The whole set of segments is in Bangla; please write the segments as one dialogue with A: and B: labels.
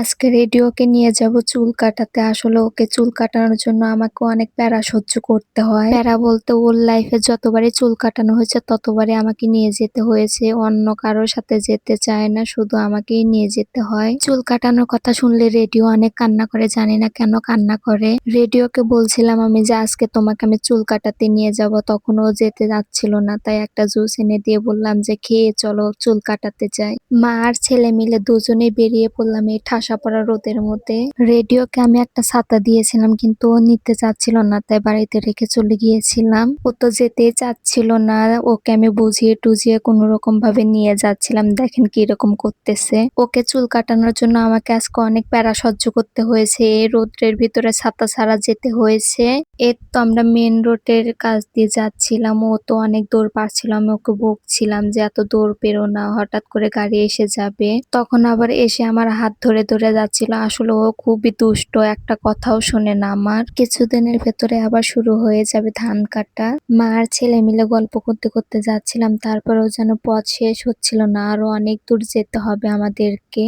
A: আজকে রেডিওকে নিয়ে যাব চুল কাটাতে। আসলে ওকে চুল কাটানোর জন্য আমাকে অনেক প্যারা সহ্য করতে হয়। প্যারা বলতে ওর লাইফে যতবারই চুল কাটানো হয়েছে ততবারই আমাকে নিয়ে যেতে হয়েছে। অন্য কারো সাথে যেতে চায় না, শুধু আমাকেই নিয়ে যেতে হয়। চুল কাটানোর কথা শুনলে রেডিও অনেক কান্না করে, জানি না কেন কান্না করে। রেডিওকে বলছিলাম আমি যে আজকে তোমাকে আমি চুল কাটাতে নিয়ে যাব, তখন ও যেতে যাচ্ছিল না। তাই একটা জুস এনে দিয়ে বললাম যে খেয়ে চলো চুল কাটাতে যাই। মা আর ছেলে মিলে দুজনেই বেরিয়ে পড়লাম এই ঠাসা পড়া রোদের মধ্যে। রেডিওকে আমি একটা ছাতা দিয়েছিলাম কিন্তু ও নিতে চাচ্ছিল না, তাই বাড়িতে রেখে চলে গিয়েছিলাম। ও তো যেতেই চাচ্ছিল না, ওকে আমি বুঝিয়ে টুজিয়ে কোনো রকম ভাবে নিয়ে যাচ্ছিলাম। দেখেন কিরকম করতেছে। ওকে চুল কাটানোর জন্য আমাকে আজকে অনেক প্যারা সহ্য করতে হয়েছে, এই রোদ্রের ভিতরে ছাতা ছাড়া যেতে হয়েছে। এর তো আমরা মেন রোডের কাছ দিয়ে যাচ্ছিলাম, ও তো অনেক দৌড় পাচ্ছিল, আমি ওকে বকছিলাম যে এত দৌড় পেরো না, হঠাৎ করে গাড়ি এসে যাবে। তখন আবার এসে আমার হাত ধরে ধরে যাচ্ছিল। আসলে ও খুবই দুষ্ট, একটা কথাও শোনে না আমার। কিছুদিনের ভেতরে আবার শুরু হয়ে যাবে ধান কাটা। মা আর ছেলে মিলে গল্প করতে করতে যাচ্ছিলাম, তারপরেও যেন পথ শেষ হচ্ছিল না, আরো অনেক দূর যেতে হবে আমাদেরকে।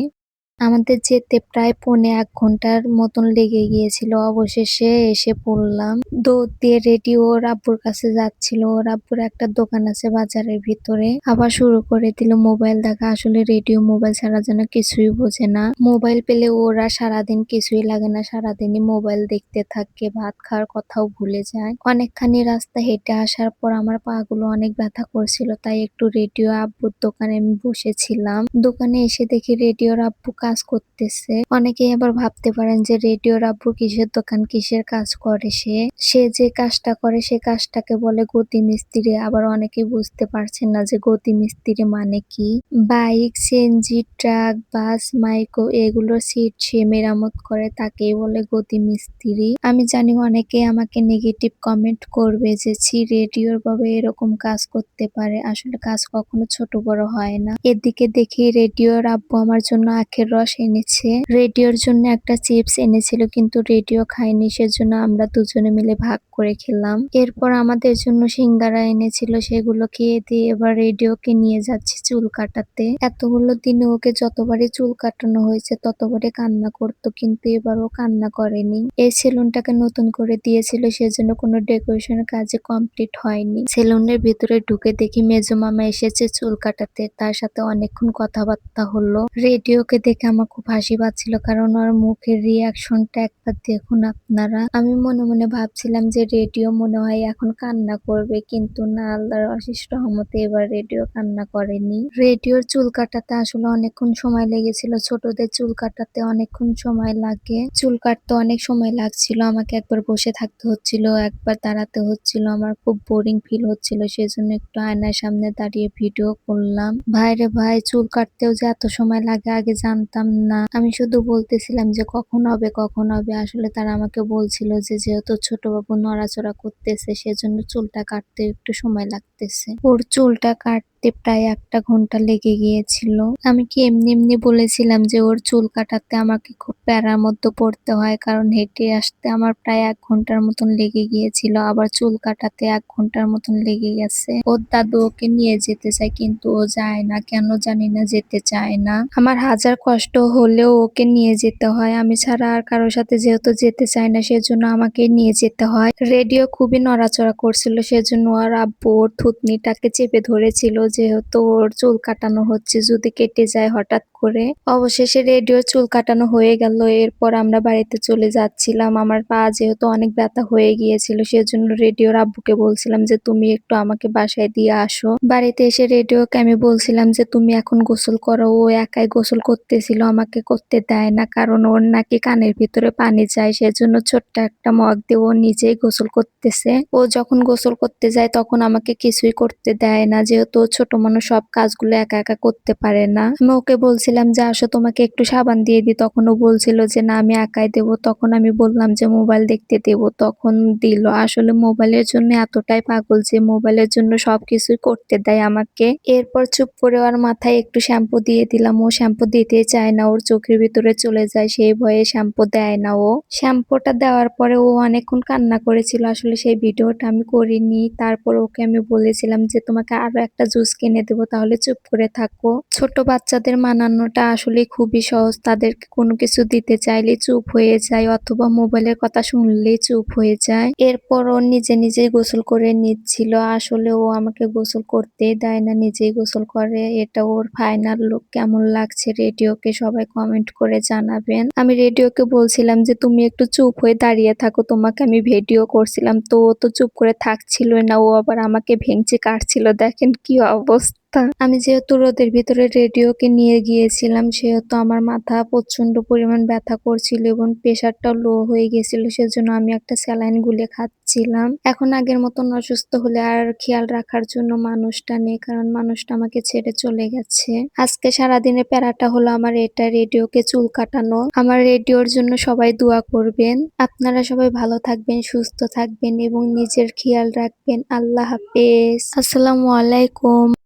A: আমাদের যেতে প্রায় পৌনে ১ ঘন্টার মতন লেগে গিয়েছিল। অবশেষে এসে পড়লাম। দৌড় দিয়ে রেডি ওর আব্বুর কাছে যাচ্ছিল। ওর আব্বুর একটা দোকান আছে বাজারের ভিতরে। আবার শুরু করে দিল মোবাইল দেখা। আসলে রেডিও মোবাইল ছাড়া যেন কিছুই বোঝে না। মোবাইল পেলে ওরা সারাদিন কিছুই লাগে না, সারাদিনই মোবাইল দেখতে থাকে, ভাত খাওয়ার কথাও ভুলে যায়। অনেকখানি রাস্তা হেঁটে আসার পর আমার পা গুলো অনেক ব্যথা করছিল, তাই একটু রেডিও আব্বুর দোকানে আমি বসেছিলাম। দোকানে এসে দেখি রেডিওর আব্বু কাজ করতেছে। অনেকেই আবার ভাবতে পারেন যে রেডিওর আব্বু কিসের দোকান, কিসের কাজ করে সে। সে যে কাজটা করে সে কাজটাকে বলে গতি মিস্ত্রি। আবার অনেকেই বুঝতে পারছেন না যে গতি মিস্ত্রি মানে কি। বাইক, সিএনজি, ট্রাক, বাস, মাইক্রো এগুলোর সিট সে মেরামত করে, তাকেই বলে গতি মিস্ত্রি। আমি জানি অনেকে আমাকে নেগেটিভ কমেন্ট করবে যে ছি, রেডিওর বাবা এরকম কাজ করতে পারে। আসলে কাজ কখনো ছোট বড় হয় না। এদিকে দেখি রেডিওর আব্বু আমার জন্য আখের রস এনেছে। রেডিওর জন্য একটা চিপস এনেছিল কিন্তু রেডিও খায়নি, সেজন্য আমরা দুজনে মিলে ভাগ করে খেলাম। এরপর আমাদের জন্য সিঙ্গারা এনেছিল, সেগুলো খেয়ে দিয়ে এবার রেডিওকে নিয়ে যাচ্ছি চুল কাটাতে। এতগুলো দিনে ওকে যতবারই চুল কাটানো হয়েছে ততবারই কান্না করতো, কিন্তু এবার ও কান্না করেনি। এই সেলুনটাকে নতুন করে দিয়েছিল, সেজন্য কোনো ডেকোরেশনের কাজে কমপ্লিট হয়নি। সেলুনের ভিতরে ঢুকে দেখি মেজো মামা এসেছে চুল কাটাতে, তার সাথে অনেকক্ষণ কথাবার্তা হলো। রেডিওকে দেখে আমার খুব হাসি পাচ্ছিল, কারণ ওর মুখের রিয়াকশনটা একবার দেখুন আপনারা। আমি মনে মনে ভাবছিলাম যে রেডিও মনে হয় এখন কান্না করবে, কিন্তু না, আল্লাহর অশেষ রহমতে এবার রেডিও কান্না করেনি। রেডিওর চুল কাটাতে আসলে অনেকক্ষণ সময় লেগেছিল। ছোটদের চুল কাটাতে অনেকক্ষণ সময় লাগে। চুল কাটতে অনেক সময় লাগছিল, আমাকে একবার বসে থাকতে হচ্ছিল, একবার দাঁড়াতে হচ্ছিল। আমার খুব বোরিং ফিল হচ্ছিল, সেজন্য একটু আয়নার সামনে দাঁড়িয়ে ভিডিও করলাম। ভাইরে ভাই, চুল কাটতেও যে এত সময় লাগে আগে জানতাম না। আমি শুধু বলতেছিলাম যে কখন হবে কখন হবে। আসলে তারা আমাকে বলছিল যে যেহেতু ছোট বাবু নড়াচড়া করতেছে সেজন্য চুলটা কাটতে একটু সময় লাগতেছে। ওর চুলটা কাটতে প্রায় 1টা ঘন্টা লেগে গিয়েছিল। আমি কি এমনি এমনি বলেছিলাম যে ওর চুল কাটাতে আমাকে খুব প্যারার মধ্যে পড়তে হয়, কারণ হেঁটে আসতে আমার প্রায় 1 ঘন্টার মতন লেগে গিয়েছিল, আবার চুল কাটাতে 1 ঘন্টার মতন লেগে গেছে। ওর দাদু ওকে নিয়ে যেতে চায় কিন্তু ও যায় না, কেন জানি না, যেতে চায় না। আমার হাজার কষ্ট হলেও ওকে নিয়ে যেতে হয়, আমি ছাড়া আর কারোর সাথে যেহেতু যেতে চায় না সেজন্য আমাকে নিয়ে যেতে হয়। রেডিও খুবই নড়াচড়া করছিল, সেজন্য ওর আব্বু ওর থুতনিটাকে চেপে ধরেছিল, যেহেতু ওর চুল কাটানো হচ্ছে, যদি কেটে যায় হঠাৎ করে। অবশেষে রেডিওর চুল কাটানো হয়ে গেল। এরপর আমরা বাড়িতে চলে যাচ্ছিলাম। আমার পা যেহেতু অনেক ব্যথা হয়ে গিয়েছিল সেজন্য রেডিওর আব্বুকে বলছিলাম যে তুমি একটু আমাকে বাসায় দিয়ে আসো। বাড়িতে এসে রেডিওকে আমি বলছিলাম যে তুমি এখন গোসল করো। ও একাই গোসল করতেছিল, আমাকে করতে দেয় না, কারণ ওর নাকি কানের ভিতরে পানি যায়, সেজন্য ছোট্ট একটা মগ দিয়ে ও নিজেই গোসল করতেছে। ও যখন গোসল করতে যায় তখন আমাকে কিছুই করতে দেয় না, যেহেতু ও ছোট মানুষ, সব কাজগুলো একা একা করতে পারে না। আমি ওকে বলছিলাম যে আসো তোমাকে একটু সাবান দিয়ে দিই, তখন ও বলছিল যে না আমি একাই দেবো। তখন আমি বললাম যে মোবাইল দেখতে দেবো, তখন দিল। আসলে মোবাইলের জন্য এতটাই পাগল যে মোবাইলের জন্য সবকিছুই করতে দেয় আমাকে। এরপর চুপ করে ওর মাথায় একটু শ্যাম্পু দিয়ে দিলাম, ও শ্যাম্পু দিতেই চায় চায় না ওর চোখের ভিতরে চলে যায়, সেই ভয়ে শ্যাম্পু দেয় না ও। শ্যাম্পুটা দেওয়ার পরে ও অনেকক্ষণ কান্না করেছিল, আসলে সেই ভিডিওটা আমি করিনি। তারপর ওকে আমি বলেছিলাম যে তোমাকে আরো একটা জুস কিনে দেবো, তাহলে চুপ করে থাকো। ছোট বাচ্চাদের মানানোটা আসলে খুবই সহজ, তাদেরকে কোনো কিছু দিতে চাইলে চুপ হয়ে যায় অথবা মোবাইলের কথা শুনলেই চুপ হয়ে যায়। এরপর ও নিজে নিজেই গোসল করে নিচ্ছিল, আসলে ও আমাকে গোসল করতেই দেয় না, নিজেই গোসল করে। এটা ওর ফাইনাল লুক। কেমন লাগছে রেডিওকে সবাই কমেন্ট করে জানাবেন। আমি রেডিওকে বলছিলাম যে তুমি একটু চুপ হয়ে দাঁড়িয়ে থাকো, তোমাকে আমি ভিডিও করছিলাম। তো ও তো চুপ করে থাকছিল না, ও আবার আমাকে ভেঙচি কাটছিল, দেখেন কি অবস্থা। আমি যেহেতু রোদের ভিতরে রেডিওকে নিয়ে গিয়েছিলাম, সেহেতু আমার মাথা প্রচন্ড পরিমাণ ব্যথা করছিল এবং প্রেশারটাও লো হয়ে গেছিল, সেজন্য আমি একটা স্যালাইন গুলে খাচ্ছিলাম। এখন আগের মতন অসুস্থ হলে আর খেয়াল রাখার জন্য মানুষটা নেই, কারণ মানুষটা আমাকে ছেড়ে চলে গেছে। আজকে সারাদিনের প্যারাটা হলো আমার এটা, রেডিওকে চুল কাটানো। আমার রেডিওর জন্য সবাই দোয়া করবেন। আপনারা সবাই ভালো থাকবেন, সুস্থ থাকবেন এবং নিজের খেয়াল রাখবেন। আল্লাহ হাফেজ। আসসালামু আলাইকুম।